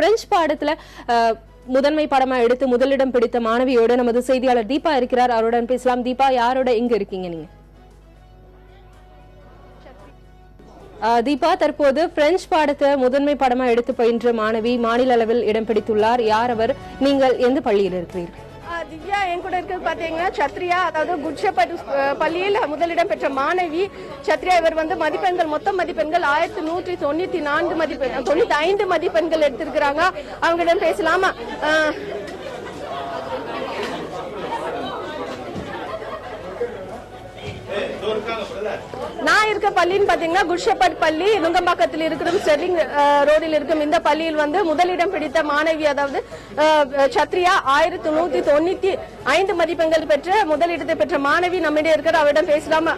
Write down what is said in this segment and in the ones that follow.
French பாடத்துல முதன்மை பாடமா எடுத்து முதலிடம் பிடித்த மாணவியோட நமது செய்தியாளர் தீபா இருக்கிறார். அவருடன் பேசலாம். தீபா, யாரோட எங்க இருக்கீங்க நீங்க? தீபா, தற்போது பிரெஞ்சு பாடத்தை முதன்மை பாடமா எடுத்து பயின்ற மாணவி மாநில அளவில் இடம் பிடித்துள்ளார். யார் அவர்? நீங்கள் எந்த பள்ளியில் இருக்கிறீர்கள்? திவ்யா, என் கூட இருக்கிறது பாத்தீங்கன்னா சத்ரியா, அதாவது குட் ஷெப்பர்ட் பள்ளியில் முதலிடம் பெற்ற மாணவி சத்ரியா. இவர் மதிப்பெண்கள், மொத்த மதிப்பெண்கள் 1194 மதிப்பெண்கள் எடுத்திருக்கிறாங்க. அவங்களிடம் பேசலாமா? நான் இருக்க பள்ளின்னு பாத்தீங்கன்னா குட் ஷெப்பர்ட் பள்ளி, நுங்கம்பாக்கத்தில் இருக்கிற ஸ்டெர்லிங் ரோடில் இருக்கும் இந்த பள்ளியில் முதலிடம் பிடித்த மாணவி, அதாவது சத்ரியா 1195 மதிப்பெண்கள் பெற்று முதலிடத்தை பெற்ற மாணவி நம்மிடையே இருக்கிற. அவரிடம் பேசலாமா?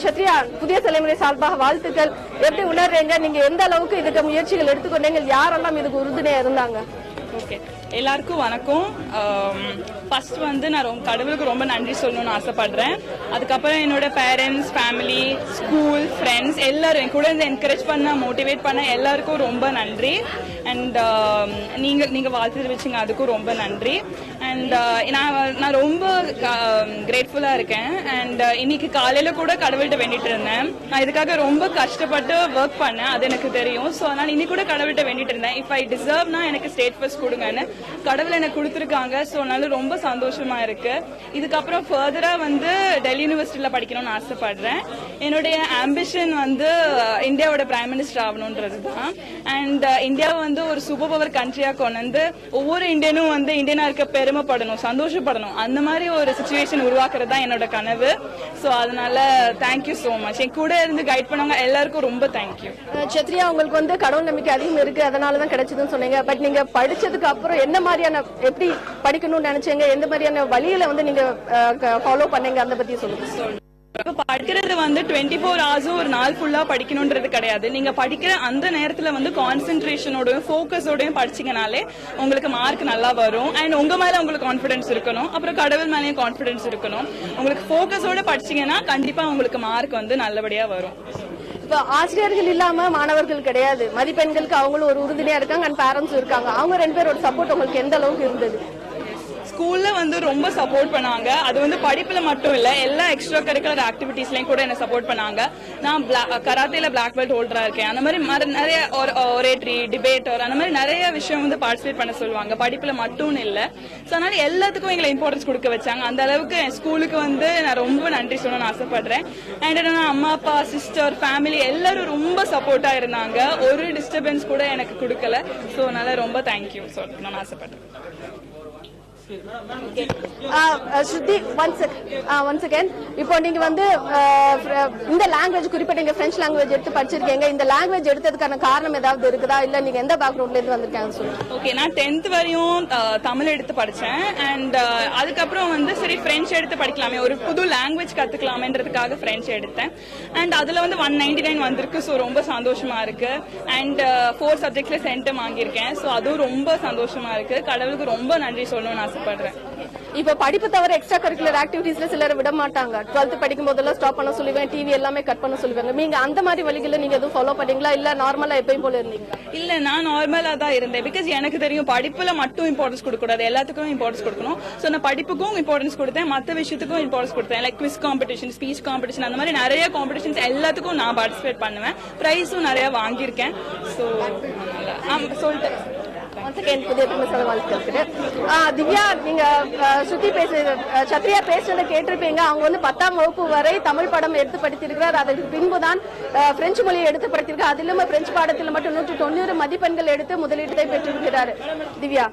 சத்ரியா, புதிய தலைமுறை சார்பாக வாழ்த்துக்கள். எப்படி உணர்றீங்க? நீங்க எந்த அளவுக்கு இதுக்கு முயற்சிகள் எடுத்துக்கொண்டீங்க? யாரெல்லாம் இதுக்கு உறுதுணையா இருந்தாங்க? ஓகே, எல்லாருக்கும் வணக்கம். ஃபர்ஸ்ட் நான் கடவுளுக்கு ரொம்ப நன்றி சொல்லணும்னு ஆசைப்படுறேன். அதுக்கப்புறம் என்னோட பேரண்ட்ஸ், ஃபேமிலி, ஸ்கூல், ஃப்ரெண்ட்ஸ் எல்லாரும் என் கூட இருந்து என்கரேஜ் பண்ண, மோட்டிவேட் பண்ண எல்லாருக்கும் ரொம்ப நன்றி. அண்ட் நீங்க வாழ்த்து தெரிவிச்சிங்க, அதுக்கும் ரொம்ப நன்றி. அண்ட் நான் ரொம்ப கிரேட்ஃபுல்லா இருக்கேன். அண்ட் இன்னைக்கு காலையில கூட கடவுள்கிட்ட வேண்டிட்டு இருந்தேன். நான் இதுக்காக ரொம்ப கஷ்டப்பட்டு ஒர்க் பண்ணேன், அது எனக்கு தெரியும். ஸோ அதனால இன்னைக்கு கூட கடவுள்கிட்ட வேண்டிட்டு இருந்தேன், இஃப் ஐ டிசர்வ்னா எனக்கு ஸ்டேட் ஃபர்ஸ்ட் கொடுங்கன்னு. கடவுள் எனக்கு கொடுத்துருக்காங்க. ஸோ அதனால ரொம்ப சந்தோஷமா இருக்கு. இதுக்கப்புறம் ஃபர்தரா டெல்லி யூனிவர்சிட்டியில படிக்கணும்னு ஆசைப்படுறேன். என்னுடைய ஆம்பிஷன் இந்தியாவோட பிரைம் மினிஸ்டர் ஆகணும்ன்றது தான். அண்ட் இந்தியாவை ஒரு சூப்பர் பவர் கண்ட்ரியா கொண்டு ஒவ்வொரு இந்தியனும் இந்தியனா இருக்க பெருமைப்படணும், சந்தோஷப்படணும். அந்த மாதிரி ஒரு சிச்சுவேஷன் உருவாக்குறது தான் என்னோட கனவு. ஸோ அதனால தேங்க்யூ சோ மச். என் கூட இருந்து கைட் பண்ணவங்க எல்லாருக்கும் ரொம்ப தேங்க்யூ. சத்ரியா, உங்களுக்கு கடவுள் நம்பிக்கை அதிகம் இருக்கு, அதனாலதான் கிடைச்சதுன்னு சொன்னீங்க. பட் நீங்க படிச்சதுக்கு அப்புறம் என்ன மாதிரியான, எப்படி படிக்கணும்னு நினைச்சீங்க? எந்த மாதிரியான வழியில நீங்க ஃபாலோ பண்ணீங்க? அதை பத்தி சொல்லுங்க. படிக்கிறது 24 hours ஒரு நாள் ஃபுல்லா படிக்கணும்ன்றது கிடையாது. நீங்க படிக்கிற அந்த நேரத்துல கான்சென்ட்ரேஷனோடயும் ஃபோக்கஸோடயும் படிச்சீங்கனாலே உங்களுக்கு மார்க் நல்லா வரும். அண்ட் உங்க மேல உங்களுக்கு கான்பிடன்ஸ் இருக்கணும், அப்புறம் கடவுள் மேலேயும் கான்பிடன்ஸ் இருக்கணும். உங்களுக்கு ஃபோக்கஸோட படிச்சீங்கன்னா கண்டிப்பா உங்களுக்கு மார்க் நல்லபடியா வரும். இப்ப ஆசிரியர்கள் இல்லாம மாணவர்கள் கிடையாது, மதிப்பெண்களுக்கு அவங்களும் ஒரு உறுதுணையா இருக்காங்க, அண்ட் பேரண்ட்ஸ் இருக்காங்க. அவங்க 2 பேரோட சப்போர்ட் உங்களுக்கு எந்த அளவுக்கு இருந்தது? ஸ்கூல்ல ரொம்ப சப்போர்ட் பண்ணாங்க. அது படிப்புல மட்டும் இல்ல, எல்லா எக்ஸ்ட்ரா கரிக்குலர் ஆக்டிவிட்டீஸ்லயும் கூட என்ன சப்போர்ட் பண்ணாங்க. நான் கராத்தேல பிளாக் பெல்ட் ஹோல்டரா இருக்கேன். அந்த மாதிரி நிறைய ஒரேட்ரி, டிபேட்டர், அந்த மாதிரி நிறைய விஷயம் பார்ட்டிசிபேட் பண்ண சொல்லுவாங்க. படிப்புல மட்டும் இல்ல. சோ அதனால எல்லாத்துக்கும் எங்களை இம்பார்ட்டன்ஸ் கொடுக்க வச்சாங்க. அந்த அளவுக்கு என் ஸ்கூலுக்கு நான் ரொம்ப நன்றி சொல்லணும்னு ஆசைப்படுறேன். அண்ட் என்னன்னா அம்மா, அப்பா, சிஸ்டர், ஃபேமிலி எல்லாரும் ரொம்ப சப்போர்ட்டா இருந்தாங்க. ஒரு டிஸ்டர்பன்ஸ் கூட எனக்கு கொடுக்கல. சோ அதனால ரொம்ப தேங்க்யூ சொல்லணும்னு ஆசைப்படுறேன். ஸ்ருதி, once again, இப்போ நீங்க இந்த லாங்குவேஜ், குறிப்பா நீங்க பிரெஞ்சு லாங்குவேஜ் எடுத்து படிச்சிருக்கீங்க. இந்த லாங்குவேஜ் எடுத்ததுக்கான காரணம் ஏதாவது இருக்குதா? இல்ல நீங்க எந்த பேக்ரவுண்ட்ல இருந்து வந்திருக்காங்க சொல்லுங்க. ஓகே, நான் 10th வரையும் தமிழ் எடுத்து படிச்சேன். அண்ட் அதுக்கப்புறம் சரி பிரெஞ்சு எடுத்து படிக்கலாமே, ஒரு புது லாங்குவேஜ் கத்துக்கலாமேன்றதுக்காக பிரெஞ்சு எடுத்தேன். அண்ட் அதுல 199 வந்திருக்கு. ஸோ ரொம்ப சந்தோஷமா இருக்கு. அண்ட் 4 சப்ஜெக்ட்ல சென்டம் வாங்கியிருக்கேன். ஸோ அதுவும் ரொம்ப சந்தோஷமா இருக்கு. கடவுளுக்கு ரொம்ப நன்றி சொல்லணும்னு ஆசைப்படுறேன். இப்ப படிப்பு தவிர எக்ஸ்ட்ரா கரிக்குலர் ஆக்டிவிட்டீஸ்ல சிலர் விட மாட்டாங்க. 12th படிக்கும் போதெல்லாம் ஸ்டாப் பண்ண சொல்லுவேன், டிவி எல்லாமே கட் பண்ண சொல்லுவாங்க. நீங்க அந்த மாதிரி வழிகளை நீங்க எதுவும் ஃபாலோ பண்ணீங்களா? இல்ல நார்மலா எப்பயும் போல இருந்தீங்களா? இல்ல, நான் நார்மலா தான் இருந்தேன். பிகாஸ் எனக்கு தெரியும் படிப்புல மட்டும் இம்பார்ட்டன்ஸ் கொடுக்க கூடாது, எல்லாத்துக்கும் இம்பார்ட்டன்ஸ் கொடுக்கணும். சோ நான் படிப்புக்கும் இம்பார்ட்டன்ஸ் கொடுத்தேன், மத்த விஷயத்துக்கும் இம்பார்ட்டன்ஸ் கொடுத்தேன். Like quiz competition, speech competition, அந்த மாதிரி நிறைய காம்படிஷன்ஸ் எல்லாத்துக்கும் நான் பார்ட்டிசிபேட் பண்ணுவேன். பிரைஸும் நிறைய வாங்கியிருக்கேன். சோ சொல்லிட்டேன். திவ்யா, நீங்க சத்ரியா பேசுறத கேட்டிருப்பீங்க. அவங்க 10ஆம் வகுப்பு வரை தமிழ் படம் எடுத்து படித்திருக்கிறார். அதற்கு பின்புதான் பிரெஞ்சு மொழியை எடுத்து படித்திருக்கார். அதிலும் பிரெஞ்சு பாடத்தில் மட்டும் 190 மதிப்பெண்கள் எடுத்து முதலிடத்தை பெற்றிருக்கிறார். திவ்யா.